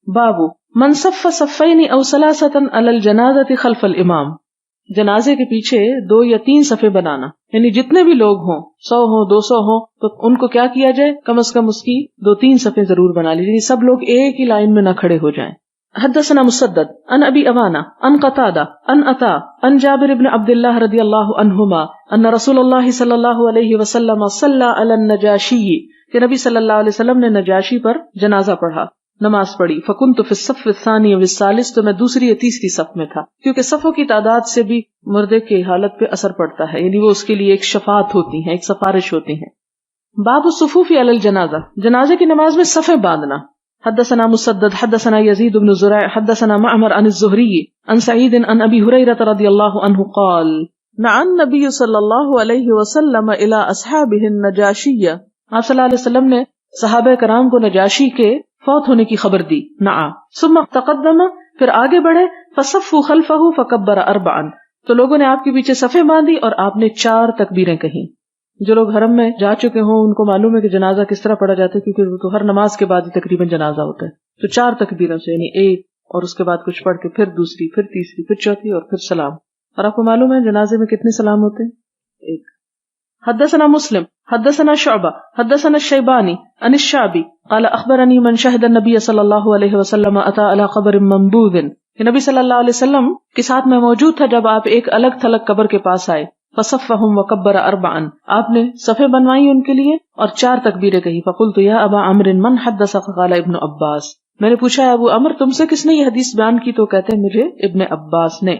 بابو من صف صفین او ثلاثۃ علی الجنازۃ خلف الامام، جنازے کے پیچھے 2 یا 3 صفیں بنانا، یعنی جتنے بھی لوگ ہوں، 100 ہوں 200 ہوں، تو ان کو کیا کیا جائے، کم از کم اس کی 2-3 صفیں ضرور بنا لیجیے، یعنی سب لوگ ایک ہی لائن میں نہ کھڑے ہو جائیں. حدثنا مسدد عن ابی عوانہ عن قتادہ عن عطاء عن جابر بن عبد اللہ رضی اللہ عنہما ان رسول اللہ صلی اللہ علیہ وسلم صلی علی النجاشی، کہ نبی صلی اللہ علیہ وسلم نے نجاشی پر جنازہ پڑھا، نماز پڑھی. فکنت فی الصف الثانی والثالث، تو میں دوسری یا تیسری صف میں تھا، کیونکہ صفوں کی تعداد سے بھی مردے کی حالت پہ اثر پڑتا ہے، یعنی وہ اس کے لیے ایک شفاعت ہوتی ہیں، ایک سفارش ہوتی ہیں. باب الصفوف علی الجنازہ، جنازے کی نماز میں صفیں باندھنا. حدثنا مسدد حدثنا یزید بن زرع حدثنا معمر عن الزہری عن سعید عن ابی ہریرہ رضی اللہ عنہ قال نعى النبی صلی اللہ علیہ وسلم الى اصحابہ النجاشی، آپ صلی اللہ علیہ وسلم نے صحابہ کرام کو نجاشی کے فوت ہونے کی خبر دی. نعى ثم تقدم، پھر آگے بڑھے، فصفوا خلفہ فکبر 4، تو لوگوں نے آپ کے پیچھے صفیں باندھی اور آپ نے 4 تکبیریں کہیں. جو لوگ حرم میں جا چکے ہوں ان کو معلوم ہے کہ جنازہ کس طرح پڑھا جاتا ہے، کیونکہ وہ تو ہر نماز کے بعد ہی تقریباً جنازہ ہوتا ہے. تو 4 تکبیروں سے، یعنی ایک اور اس کے بعد کچھ پڑھ کے پھر دوسری، پھر تیسری، پھر چوتھی اور پھر سلام. اور آپ کو معلوم ہے جنازے میں کتنے سلام ہوتے ہیں؟ 1. حدثنا مسلم حدثنا شعبہ حدثنا الشیبانی عن الشعبی قال اخبرنی من شہد النبی صلی اللہ علیہ وسلم اتی علی قبر منبوذ، کہ نبی صلی اللہ علیہ وسلم کے ساتھ میں موجود تھا جب آپ ایک الگ تھلگ قبر کے پاس آئے. فصفهم وکبر 4، آپ نے صفیں بنوائی ان کے لیے اور 4 تکبیریں کہی. فقلت یا ابا عمرو من حدثک؟ قال ابن عباس، میں نے پوچھا ابو عمر تم سے کس نے یہ حدیث بیان کی؟ تو کہتے ہیں مجھے ابن عباس نے.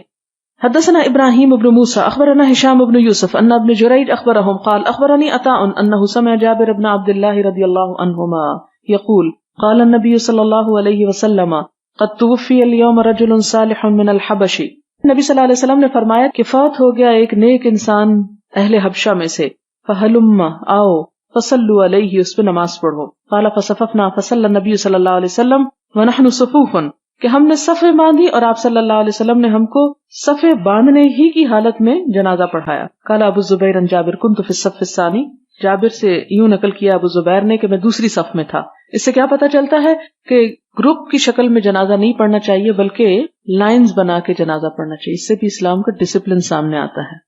حدثنا ابراہیم بن موسیٰ اخبرنا ہشام بن یوسف ان ابن جریج اخبرهم قال اخبرنی عطاء انه سمع جابر بن عبد اللہ رضی اللہ عنہما یقول قال النبی صلی اللہ علیہ وسلم قد توفی اليوم رجل صالح من الحبش، نبی صلی اللہ علیہ وسلم نے فرمایا کہ فوت ہو گیا ایک نیک انسان اہل حبشہ میں سے. فہلم، آؤ، فصلوا علیہ، اس پہ نماز پڑھو. قال فصففنا فصلی النبی صلی اللہ علیہ وسلم ونحن صفوف، کہ ہم نے صفیں باندھی اور آپ صلی اللہ علیہ وسلم نے ہم کو صفیں باندھنے ہی کی حالت میں جنازہ پڑھایا. قال ابو الزبیر عن جابر كنت في الصف الثانی، جابر سے یوں نقل کیا ابو زبیر نے کہ میں دوسری صف میں تھا. اس سے کیا پتہ چلتا ہے کہ گروپ کی شکل میں جنازہ نہیں پڑھنا چاہیے بلکہ لائنز بنا کے جنازہ پڑھنا چاہیے. اس سے بھی اسلام کا ڈسپلن سامنے آتا ہے.